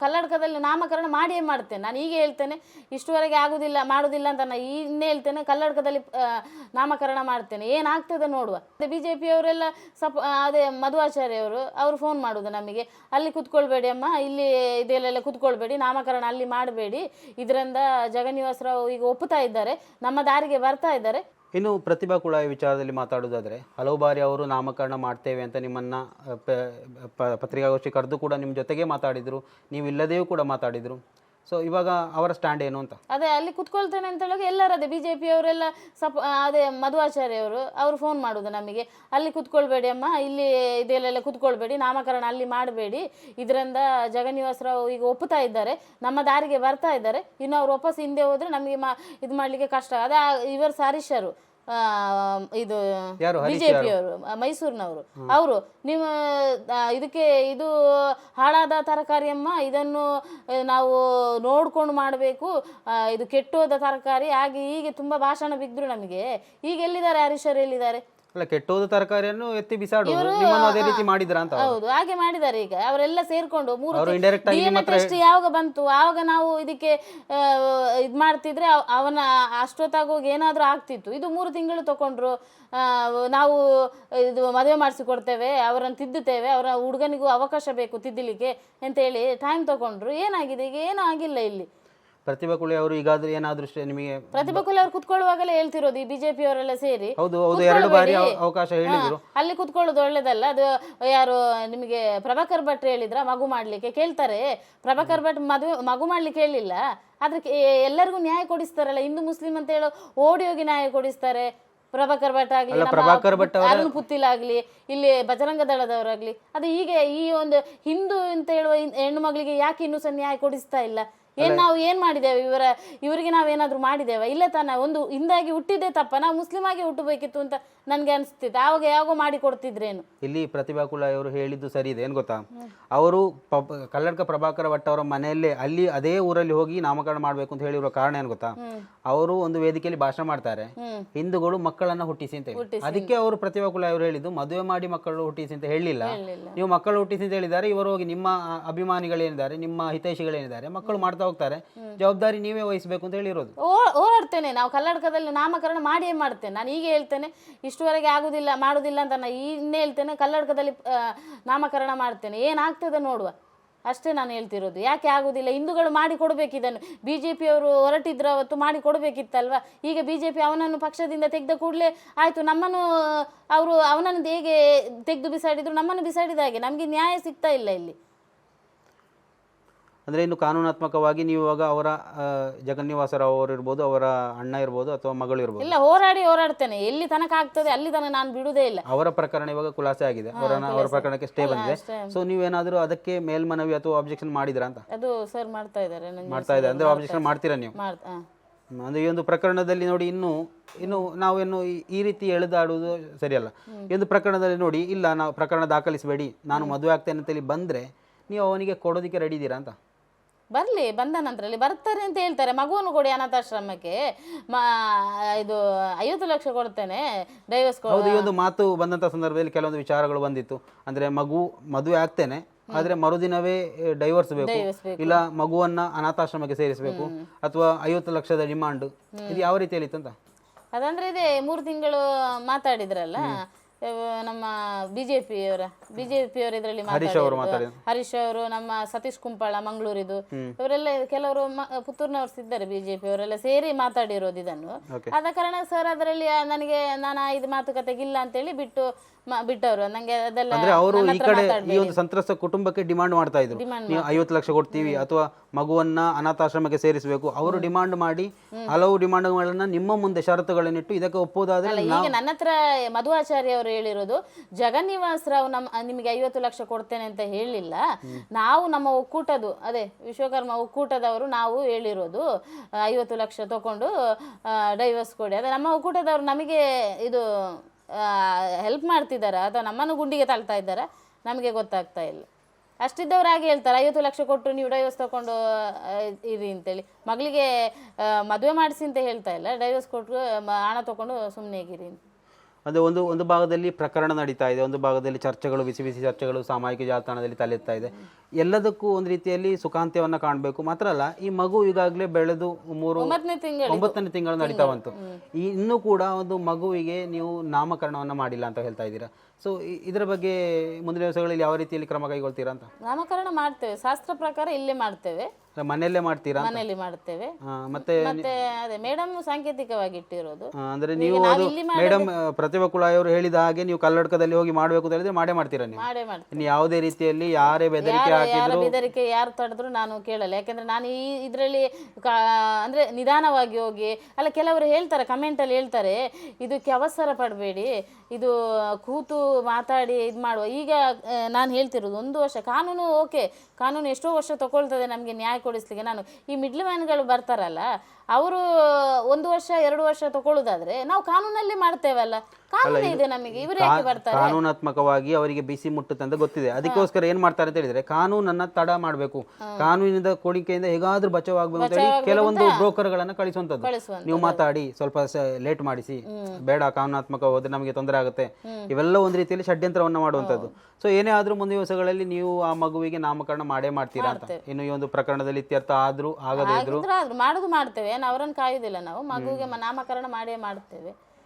ಕಲ್ಲಡ್ಕದಲ್ಲಿ ನಾಮಕರಣ ಮಾಡಿಯೇ ಮಾಡ್ತೇನೆ. ನಾನು ಈಗ ಹೇಳ್ತೇನೆ, ಇಷ್ಟುವರೆಗೆ ಮಾಡುವುದಿಲ್ಲ ಅಂತ ನಾನು ಇನ್ನೇ ಹೇಳ್ತೇನೆ. ಕಲ್ಲಡ್ಕದಲ್ಲಿ ನಾಮಕರಣ ಮಾಡ್ತೇನೆ, ಏನಾಗ್ತದೆ ನೋಡುವ. BJP ಅವರೆಲ್ಲ ಅದೇ ಮಧುವಾಚಾರ್ಯ ಅವರು ಫೋನ್ ಮಾಡೋದು ನಮಗೆ, ಅಲ್ಲಿ ಕುತ್ಕೊಳ್ಬೇಡಿ ಅಮ್ಮ, ಇಲ್ಲಿ ಇದೆಲ್ಲ ಕುತ್ಕೊಳ್ಬೇಡಿ, ನಾಮಕರಣ ಅಲ್ಲಿ ಮಾಡಬೇಡಿ, ಇದರಿಂದ ಜಗನ್ನಿವಾಸರಾವ್ ಈಗ ಒಪ್ಪುತ್ತಾ ಇದ್ದಾರೆ, ನಮ್ಮ ದಾರಿಗೆ ಬರ್ತಾ ಇದ್ದಾರೆ. ಇನ್ನು ಪ್ರತಿಭಾ ಕುಳಾಯಿ ವಿಚಾರದಲ್ಲಿ ಮಾತಾಡೋದಾದರೆ, ಹಲವು ಬಾರಿ ಅವರು ನಾಮಕರಣ ಮಾಡ್ತೇವೆ ಅಂತ ನಿಮ್ಮನ್ನು ಪತ್ರಿಕಾಗೋಷ್ಠಿ ಕರೆದು ಕೂಡ ನಿಮ್ಮ ಜೊತೆಗೆ ಮಾತಾಡಿದರು, ನೀವು ಇಲ್ಲದೆಯೂ ಕೂಡ ಮಾತಾಡಿದರು. ಸೊ ಇವಾಗ ಅವರ ಸ್ಟ್ಯಾಂಡ್ ಏನು ಅಂತ? ಅದೇ ಅಲ್ಲಿ ಕುತ್ಕೊಳ್ತೇನೆ ಅಂತ ಹೇಳುವಾಗ ಎಲ್ಲರದೇ BJP ಅವರೆಲ್ಲ ಅದೇ ಮಧುವಾಚಾರ್ಯ ಅವರು ಫೋನ್ ಮಾಡೋದು ನಮಗೆ, ಅಲ್ಲಿ ಕುತ್ಕೊಳ್ಬೇಡಿ ಅಮ್ಮ, ಇಲ್ಲಿ ಇದೆಲ್ಲ ಕುತ್ಕೊಳ್ಬೇಡಿ, ನಾಮಕರಣ ಅಲ್ಲಿ ಮಾಡಬೇಡಿ, ಇದರಿಂದ ಜಗನ್ನಿವಾಸರಾವ್ ಈಗ ಒಪ್ಪುತ್ತಾ ಇದ್ದಾರೆ, ನಮ್ಮ ದಾರಿಗೆ ಬರ್ತಾ ಇದ್ದಾರೆ, ಇನ್ನು ಅವ್ರು ವಾಪಸ್ ಹಿಂದೆ ಹೋದರೆ ನಮಗೆ ಇದು ಮಾಡಲಿಕ್ಕೆ ಕಷ್ಟ. ಅದೇ ಇವರು ಹರೀಶರು ಇದು BJP ಅವರು ಮೈಸೂರಿನವರು, ಅವರು ನೀವು ಇದಕ್ಕೆ ಇದು ಹಾಳಾದ ತರಕಾರಿ ಅಮ್ಮ, ಇದನ್ನು ನಾವು ನೋಡ್ಕೊಂಡು ಮಾಡಬೇಕು, ಇದು ಕೆಟ್ಟೋದ ತರಕಾರಿ, ಹಾಗೆ ಹೀಗೆ ತುಂಬಾ ಭಾಷಣ ಬಿದ್ರು ನಮಗೆ. ಈಗ ಎಲ್ಲಿದ್ದಾರೆ ಹರೀಶರು, ಎಲ್ಲಿದ್ದಾರೆ? ಅಲ್ಲ, ಕೆಟ್ಟೋದ ತರಕಾರಿಯನ್ನು ಎತ್ತಿ ಬಿಸಾಡೋದು, ನಿಮ್ಮನ್ನು ಅದೇ ರೀತಿ ಮಾಡಿದ್ರ ಅಂತ? ಹೌದು, ಹಾಗೆ ಮಾಡಿದ್ದಾರೆ. ಈಗ ಅವರೆಲ್ಲ ಸೇರ್ಕೊಂಡು DNA ಟೆಸ್ಟ್ ಯಾವಾಗ ಬಂತು ಆವಾಗ ನಾವು ಇದಕ್ಕೆ ಇದು ಮಾಡ್ತಿದ್ರೆ ಅವನ ಅಷ್ಟೊತ್ತಾಗೋಗಿ ಏನಾದ್ರೂ ಆಗ್ತಿತ್ತು. ಇದು 3 ತಿಂಗಳು ತಗೊಂಡ್ರು, ನಾವು ಇದು ಮದುವೆ ಮಾಡಿಸಿಕೊಡ್ತೇವೆ, ಅವರನ್ನು ತಿದ್ದುತ್ತೇವೆ, ಅವರ ಹುಡುಗನಿಗೂ ಅವಕಾಶ ಬೇಕು ತಿದ್ದಲಿಕ್ಕೆ ಅಂತ ಹೇಳಿ ಟೈಮ್ ತಗೊಂಡ್ರು. ಏನಾಗಿದೆ? ಈಗ ಏನೂ ಆಗಿಲ್ಲ ಇಲ್ಲಿ. ಪ್ರತಿಭಾ ಕುಳಿ ಅವರು ಈಗಾದ್ರೂ ಏನಾದ್ರೂ ನಿಮಗೆ? ಪ್ರತಿಭಾ ಕುಳಿ ಅವರು ಕುತ್ಕೊಳ್ಳುವಾಗಲೇ ಹೇಳ್ತಿರೋದು ಈ BJP ಅವರೆಲ್ಲ ಸೇರಿ, ಹೌದು 2 ಬಾರಿ ಅವಕಾಶ ಹೇಳಿದ್ರು, ಅಲ್ಲಿ ಕುತ್ಕೊಳ್ಳೋದು ಒಳ್ಳೇದಲ್ಲ. ಅದು ಯಾರು ನಿಮಗೆ ಪ್ರಭಾಕರ್ ಭಟ್ ಹೇಳಿದ್ರ ಮಗು ಮಾಡ್ಲಿಕ್ಕೆ? ಕೇಳ್ತಾರೆ, ಪ್ರಭಾಕರ್ ಭಟ್ ಮಗು ಮಾಡ್ಲಿಕ್ಕೆ ಹೇಳಿಲ್ಲ, ಆದ್ರೆ ಎಲ್ಲರಿಗೂ ನ್ಯಾಯ ಕೊಡಿಸ್ತಾರಲ್ಲ, ಹಿಂದೂ ಮುಸ್ಲಿಂ ಅಂತ ಹೇಳೋ ಓಡಿ ಹೋಗಿ ನ್ಯಾಯ ಕೊಡಿಸ್ತಾರೆ. ಪ್ರಭಾಕರ್ ಭಟ್ ಆಗ್ಲಿ, ಅರುಣ್ ಪುತ್ತಿಲ್ ಆಗ್ಲಿ, ಇಲ್ಲಿ ಬಜರಂಗ ದಳದವರಾಗ್ಲಿ, ಅದು ಹೀಗೆ ಈ ಒಂದು ಹಿಂದೂ ಅಂತ ಹೇಳುವ ಹೆಣ್ಣು ಮಗಳಿಗೆ ಯಾಕೆ ಇನ್ನೂ ಸಹ ನ್ಯಾಯ ಕೊಡಿಸ್ತಾ ಇಲ್ಲ? ನಾವು ಏನ್ ಮಾಡಿದ್ದೇವೆ? ಇವರಿಗೆ ನಾವೇನಾದ್ರೂ ಮಾಡಿದ್ದೇವೆ? ಇಲ್ಲ ತಾನ. ಒಂದು ಹಿಂದಾಗಿ ಹುಟ್ಟಿದ್ದೇ ತಪ್ಪ, ನಾವು ಮುಸ್ಲಿಂ ಆಗಿ ಹುಟ್ಟಬೇಕಿತ್ತು ಅಂತ ನನ್ಗೆ ಅನಿಸ್ತಿತ್ತು. ಆವಾಗ ಯಾವಾಗ ಮಾಡಿ ಕೊಡ್ತಿದ್ರೇನು? ಇಲ್ಲಿ ಪ್ರತಿಭಾ ಕುಳಾಯಿ ಅವರು ಹೇಳಿದ್ದು ಸರಿ ಇದೆ, ಏನ್ ಗೊತ್ತಾ, ಅವರು ಕಲ್ಲಡ್ಕ ಪ್ರಭಾಕರ ಭಟ್ ಅವರ ಮನೆಯಲ್ಲೇ ಅಲ್ಲಿ ಅದೇ ಊರಲ್ಲಿ ಹೋಗಿ ನಾಮಕರಣ ಮಾಡ್ಬೇಕು ಅಂತ ಹೇಳಿರೋ ಕಾರಣ ಏನ್ ಗೊತ್ತಾ, ಅವರು ಒಂದು ವೇದಿಕೆಯಲ್ಲಿ ಭಾಷಣ ಮಾಡ್ತಾರೆ, ಹಿಂದೂಗಳು ಮಕ್ಕಳನ್ನ ಹುಟ್ಟಿಸಿ ಅಂತ ಹೇಳಿ. ಅದಕ್ಕೆ ಅವರು ಪ್ರತಿಭಾ ಕುಳಾಯಿ ಅವರು ಹೇಳಿದ್ದು ಮದುವೆ ಮಾಡಿ ಮಕ್ಕಳು ಹುಟ್ಟಿಸಿ ಅಂತ ಹೇಳಿಲ್ಲ, ನೀವು ಮಕ್ಕಳು ಹುಟ್ಟಿಸಿ ಅಂತ ಹೇಳಿದ್ದಾರೆ. ಇವರು ಹೋಗಿ ನಿಮ್ಮ ಅಭಿಮಾನಿಗಳೇನಿದ್ದಾರೆ, ನಿಮ್ಮ ಹಿತೈಷಿಗಳೇನಿದ್ದಾರೆ, ಮಕ್ಕಳು ಮಾಡ್ತಾ ಹೋಗ್ತಾರೆ, ಜವಾಬ್ದಾರಿ ನೀವೇ ವಹಿಸಬೇಕು ಅಂತ ಹೇಳಿರೋದು. ಹೋರಾಡ್ತೇನೆ ನಾವು, ಕಲ್ಲಡ್ಕದಲ್ಲಿ ನಾಮಕರಣ ಮಾಡಿಯೇ ಮಾಡ್ತೇನೆ. ನಾನು ಈಗ ಹೇಳ್ತೇನೆ, ಇಷ್ಟುವರೆಗೆ ಮಾಡುವುದಿಲ್ಲ ಅಂತ ನಾನು ಇನ್ನೇ ಹೇಳ್ತೇನೆ. ಕಲ್ಲಡ್ಕದಲ್ಲಿ ನಾಮಕರಣ ಮಾಡ್ತೇನೆ, ಏನಾಗ್ತದೆ ನೋಡುವ, ಅಷ್ಟೇ ನಾನು ಹೇಳ್ತಿರೋದು. ಯಾಕೆ ಆಗುದಿಲ್ಲ? ಹಿಂದೂಗಳು ಮಾಡಿ ಕೊಡ್ಬೇಕಿದನ್ನು. BJP ಅವರು ಹೊರಟಿದ್ರು ಅವತ್ತು, ಮಾಡಿ ಕೊಡ್ಬೇಕಿತ್ತಲ್ವಾ? ಈಗ BJP ಅವನನ್ನು ಪಕ್ಷದಿಂದ ತೆಗೆದ ಕೂಡಲೇ ಆಯ್ತು, ನಮ್ಮನ್ನು ಅವನನ್ನು ಹೇಗೆ ತೆಗೆದು ಬಿಸಾಡಿದ್ರು, ನಮ್ಮನ್ನು ಬಿಸಾಡಿದ ಹಾಗೆ ನಮ್ಗೆ ನ್ಯಾಯ ಸಿಗ್ತಾ ಇಲ್ಲ ಇಲ್ಲಿ. ಅಂದರೆ ಇನ್ನು ಕಾನೂನಾತ್ಮಕವಾಗಿ ನೀವು ಇವಾಗ ಅವರ ಜಗನ್ನಿವಾಸರಾವ್ ಅವರು ಇರ್ಬೋದು, ಅವರ ಅಣ್ಣ ಇರ್ಬೋದು ಅಥವಾ ಮಗಳು ಇರ್ಬೋದು, ಇಲ್ಲ ಹೋರಾಡ್ತೇನೆ, ಎಲ್ಲಿ ತನಕ ಆಗ್ತದೆ ಅಲ್ಲಿ ತನಕ ನಾನು ಬಿಡುವುದೇ ಇಲ್ಲ. ಅವರ ಪ್ರಕರಣ ಇವಾಗ ಖುಲಾಸೆ ಆಗಿದೆ, ಅವರ ಪ್ರಕರಣಕ್ಕೆ ಸ್ಟೇ ಬಂದಿದೆ. ಸೊ ನೀವೇನಾದ್ರೂ ಅದಕ್ಕೆ ಮೇಲ್ಮನವಿ ಅಥವಾ ಆಬ್ಜೆಕ್ಷನ್ ಮಾಡಿದ್ರಾ ಅಂತ? ಅದು ಸರ್ ಮಾಡ್ತಾ ಇದ್ದಾರೆ ಅಂದ್ರೆ ಆಬ್ಜೆಕ್ಷನ್ ಮಾಡ್ತೀರಾ ನೀವು? ಅಂದ್ರೆ ಈ ಒಂದು ಪ್ರಕರಣದಲ್ಲಿ ನೋಡಿ, ಇನ್ನು ನಾವೇನು ಈ ರೀತಿ ಎಳೆದಾಡುವುದು ಸರಿಯಲ್ಲ. ಈ ಒಂದು ಪ್ರಕರಣದಲ್ಲಿ ನೋಡಿ, ಇಲ್ಲ ನಾವು ಪ್ರಕರಣ ದಾಖಲಿಸಬೇಡಿ, ನಾನು ಮದುವೆ ಆಗ್ತೇನೆ ಅಂತೇಳಿ ಬಂದ್ರೆ ನೀವು ಅವನಿಗೆ ಕೊಡೋದಕ್ಕೆ ರೆಡಿ ಇದ್ದೀರಾ ಅಂತ? ಬರ್ಲಿ, ಬಂದ ನಂತರಲ್ಲಿ ಬರ್ತಾರೆ ಅಂತ ಹೇಳ್ತಾರೆ. ಮಗುವನ್ನು ಕೊಡಿ ಅನಾಥಾಶ್ರಮಕ್ಕೆ, ಇದು 50 ಲಕ್ಷ ಕೊಡ್ತೇನೆ, ಡೈವರ್ಸ್. ಹೌದು, ಈ ಒಂದು ಮಾತು ಬಂದಂತ ಸಂದರ್ಭದಲ್ಲಿ ಕೆಲವೊಂದು ವಿಚಾರಗಳು ಬಂದಿತ್ತು. ಅಂದ್ರೆ ಮದುವೆ ಆಗ್ತೇನೆ, ಆದ್ರೆ ಮರುದಿನವೇ ಡೈವರ್ಸ್ ಬೇಕು, ಇಲ್ಲ ಮಗುವನ್ನ ಅನಾಥಾಶ್ರಮಕ್ಕೆ ಸೇರಿಸಬೇಕು, ಅಥವಾ 50 ಲಕ್ಷದ ಡಿಮಾಂಡ್, ಇದು ಯಾವ ರೀತಿಯಲ್ಲಿ ಇತ್ತು ಅಂತ? ಅದಂದ್ರೆ ಇದೆ 3 ತಿಂಗಳು ಮಾತಾಡಿದ್ರಲ್ಲ ನಮ್ಮ BJP ಅವರ ಇದರಲ್ಲಿ ಹರೀಶ್ ಅವರು, ನಮ್ಮ ಸತೀಶ್ ಕುಂಪಾಳ ಮಂಗಳೂರಿದು, ಇವರೆಲ್ಲ ಕೆಲವರು ಪುತ್ತೂರಿನವರು ಇದ್ದಾರೆ, BJP ಅವರೆಲ್ಲ ಸೇರಿ ಮಾತಾಡಿರೋದು ಇದನ್ನು. ಆದ ಕಾರಣ ಸರ್ ಅದರಲ್ಲಿ ನಾನು ಇದು ಮಾತುಕತೆಗಿಲ್ಲ ಅಂತೇಳಿ ಬಿಟ್ಟವರು. ನಂಗೆ ಅದೆಲ್ಲ ಅವರು ಈ ಕಡೆ ಈ ಒಂದು ಸಂತ್ರಸ್ತ ಕುಟುಂಬಕ್ಕೆ ಡಿಮಾಂಡ್ ಮಾಡ್ತಾ ಇದ್ರು, ನೀವು 50 ಲಕ್ಷ ಕೊಡ್ತೀವಿ ಅಥವಾ ಮಗುವನ್ನ ಅನಾಥಾಶ್ರಮಕ್ಕೆ ಸೇರಿಸಬೇಕು. ಅವರು ಡಿಮಾಂಡ್ ಮಾಡಿ ಹಲವು ಡಿಮಾಂಡ್ಗಳನ್ನ ನಿಮ್ಮ ಮುಂದೆ ಷರತ್ತುಗಳನ್ನಿಟ್ಟು ಇದಕ್ಕೆ ಒಪ್ಪೋದಾದ್ರೆ, ಈಗ ನನ್ನ ಹತ್ರ ಮಧುವಾಚಾರ್ಯ ಅವರು ಹೇಳಿರೋದು, ಜಗನ್ನಿವಾಸರಾವ್ ನಿಮಗೆ 50 ಲಕ್ಷ ಕೊಡ್ತೇನೆ ಅಂತ ಹೇಳಿಲ್ಲ, ನಾವು ನಮ್ಮ ಒಕ್ಕೂಟದ್ದು ಅದೇ ವಿಶ್ವಕರ್ಮ ಒಕ್ಕೂಟದವರು ನಾವು ಹೇಳಿರೋದು 50 ಲಕ್ಷ ತಕೊಂಡು ಡೈವರ್ಸ್ ಕೊಡಿ. ಅದೇ ನಮ್ಮ ಒಕ್ಕೂಟದವರು ನಮಗೆ ಇದು ಹೆಲ್ಪ್ ಮಾಡ್ತಿದ್ದಾರಾ ಅಥವಾ ನಮ್ಮನ್ನು ಗುಂಡಿಗೆ ತಳ್ತಾ ಇದ್ದಾರಾ ನಮಗೆ ಗೊತ್ತಾಗ್ತಾ ಇಲ್ಲ. ಅಷ್ಟಿದ್ದವ್ರು ಹಾಗೆ ಹೇಳ್ತಾರೆ, 50 ಲಕ್ಷ ಕೊಟ್ಟು ನೀವು ಡೈವರ್ಸ್ ತಗೊಂಡು ಇರಿ ಅಂತೇಳಿ. ಮಗಳಿಗೆ ಮದುವೆ ಮಾಡಿಸಿ ಅಂತ ಹೇಳ್ತಾ ಇಲ್ಲ, ಡೈವರ್ಸ್ ಕೊಟ್ಟು ಹಣ ತಗೊಂಡು ಸುಮ್ಮನೆ ಆಗಿರಿ. ಅಂದರೆ ಒಂದು ಭಾಗದಲ್ಲಿ ಪ್ರಕರಣ ನಡೀತಾ ಇದೆ, ಒಂದು ಭಾಗದಲ್ಲಿ ಚರ್ಚೆಗಳು, ಬಿಸಿ ಬಿಸಿ ಚರ್ಚೆಗಳು ಸಾಮಾಜಿಕ ಜಾಲತಾಣದಲ್ಲಿ ತಲೆತ್ತಾ ಇದೆ. ಎಲ್ಲದಕ್ಕೂ ಒಂದು ರೀತಿಯಲ್ಲಿ ಸುಖಾಂತ್ಯವನ್ನು ಕಾಣಬೇಕು. ಮಾತ್ರ ಅಲ್ಲ, ಈ ಮಗು ಈಗಾಗಲೇ ಬೆಳೆದು 9ನೇ ತಿಂಗಳು ನಡೀತಾ ಬಂತು. ಇನ್ನೂ ಕೂಡ ಒಂದು ಮಗುವಿಗೆ ನೀವು ನಾಮಕರಣವನ್ನು ಮಾಡಿಲ್ಲ ಅಂತ ಹೇಳ್ತಾ ಇದ್ದೀರಾ. ಸೊ ಇದರ ಬಗ್ಗೆ ಮುಂದಿನ ದಿವಸಗಳಲ್ಲಿ ಯಾವ ರೀತಿಯಲ್ಲಿ ಕ್ರಮ ಕೈಗೊಳ್ತೀರಾ ಅಂತ? ನಾಮಕರಣ ಮಾಡ್ತೇವೆ, ಶಾಸ್ತ್ರ ಪ್ರಕಾರ ಇಲ್ಲೇ ಮಾಡ್ತೇವೆ, ಮನೆಯಲ್ಲೇ ಮಾಡ್ತೀರಾ? ಮನೆಯಲ್ಲಿ ಮಾಡ್ತೇವೆ. ಮತ್ತೆ ಅದೇ ಮೇಡಮ್ ಸಾಂಕೇತಿಕವಾಗಿ ಇಟ್ಟಿರೋದು. ಅಂದ್ರೆ ನೀವು ಮೇಡಮ್ ಪ್ರತಿಭಾ ಕುಳಾಯಿ ಅವರು ಹೇಳಿದ ಹಾಗೆ ನೀವು ಕಲ್ಲಡ್ಕದಲ್ಲಿ ಹೋಗಿ ಮಾಡ್ಬೇಕು ಅಂತ ಹೇಳಿದ್ರೆ ಮಾಡೇ ಮಾಡ್ತೀರಾ ನೀವು? ಮಾಡೇ ಮಾಡ್ತೀವಿ. ಇನ್ನು ಯಾವುದೇ ರೀತಿಯಲ್ಲಿ ಯಾರೇ ಬೆದರಿಕೆ ಹಾಕಿದ್ರು, ಬೆದರಿಕೆ ಯಾರು ತಡೆದ್ರು ನಾನು ಕೇಳಲ್ಲ. ಯಾಕಂದ್ರೆ ನಾನು ಇದರಲ್ಲಿ ಅಂದ್ರೆ ನಿಧಾನವಾಗಿ ಹೋಗಿ, ಅಲ್ಲ ಕೆಲವರು ಹೇಳ್ತಾರೆ, ಕಮೆಂಟ್ ಅಲ್ಲಿ ಹೇಳ್ತಾರೆ, ಇದಕ್ಕೆ ಅವಸರ ಪಡಬೇಡಿ, ಇದು ಕೂತು ಮಾತಾಡಿ ಇದು ಮಾಡುವ. ಈಗ ನಾನು ಹೇಳ್ತಿರೋದು 1 ವರ್ಷ ಕಾನೂನು, ಓಕೆ, ಕಾನೂನು ಎಷ್ಟೋ ವರ್ಷ ತಗೊಳ್ತದೆ ನಮಗೆ ನ್ಯಾಯ ಕೊಡಿಸ್ಲಿಕ್ಕೆ. ನಾನು ಈ ಮಿಡ್ಲ್ ಮ್ಯಾನ್ಗಳು ಬರ್ತಾರಲ್ಲ, ಅವರು 1 ವರ್ಷ 2 ವರ್ಷ ತಗೊಳ್ಳೋದಾದ್ರೆ ನಾವು ಕಾನೂನಲ್ಲಿ ಮಾಡ್ತೇವಲ್ಲ, ಕಾನೂನು ಇದೆ ನಮಗೆ. ಇವರು ಯಾಕೆ ಬರ್ತಾರೆ? ಕಾನೂನಾತ್ಮಕವಾಗಿ ಅವರಿಗೆ ಬಿಸಿ ಮುಟ್ಟುತ್ತೆ ಅಂತ ಗೊತ್ತಿದೆ. ಅದಕ್ಕೋಸ್ಕರ ಏನ್ ಮಾಡ್ತಾರೆ ಅಂತ ಹೇಳಿದ್ರೆ, ಕಾನೂನನ್ನ ತಡ ಮಾಡಬೇಕು, ಕಾನೂನಿನ ಕೋರಿಕೆಯಿಂದ ಹೇಗಾದ್ರೂ ಬಚಾವಾಗಬೇಕು ಅಂತ ಹೇಳಿ ಕೆಲವೊಂದು ಬ್ರೋಕರ್ಗಳನ್ನ ಕಳಿಸುವಂತದ್ದು. ನೀವು ಮಾತಾಡಿ ಸ್ವಲ್ಪ ಲೇಟ್ ಮಾಡಿಸಿ, ಬೇಡ ಕಾನೂನಾತ್ಮಕ ಹೋದ್ರೆ ನಮಗೆ ತೊಂದರೆ ಆಗುತ್ತೆ, ಇವೆಲ್ಲ ಒಂದು ರೀತಿಯಲ್ಲಿ ಷಡ್ಯಂತ್ರವನ್ನ ಮಾಡುವಂತದ್ದು. ಸೊ ಏನೇ ಆದ್ರೂ ಮುಂದಿನ ದಿವಸಗಳಲ್ಲಿ ನೀವು ಆ ಮಗುವಿಗೆ ನಾಮಕರಣ ಮಾಡೇ ಮಾಡ್ತೀರಾ ಅಂತ? ಇನ್ನು ಈ ಒಂದು ಪ್ರಕರಣದಲ್ಲಿ ಇತ್ಯರ್ಥ ಆದ್ರೂ ಆಗದೇ ಇದ್ರು ಮಾಡೋದು ಮಾಡ್ತೇವೆ, ಅವರನ್ನು ಕಾಯುದಿಲ್ಲ ನಾವು. ಮಗುವಿಗೆ ನಾಮಕರಣ ಮಾಡೇ ಮಾಡ್ತೇವೆ.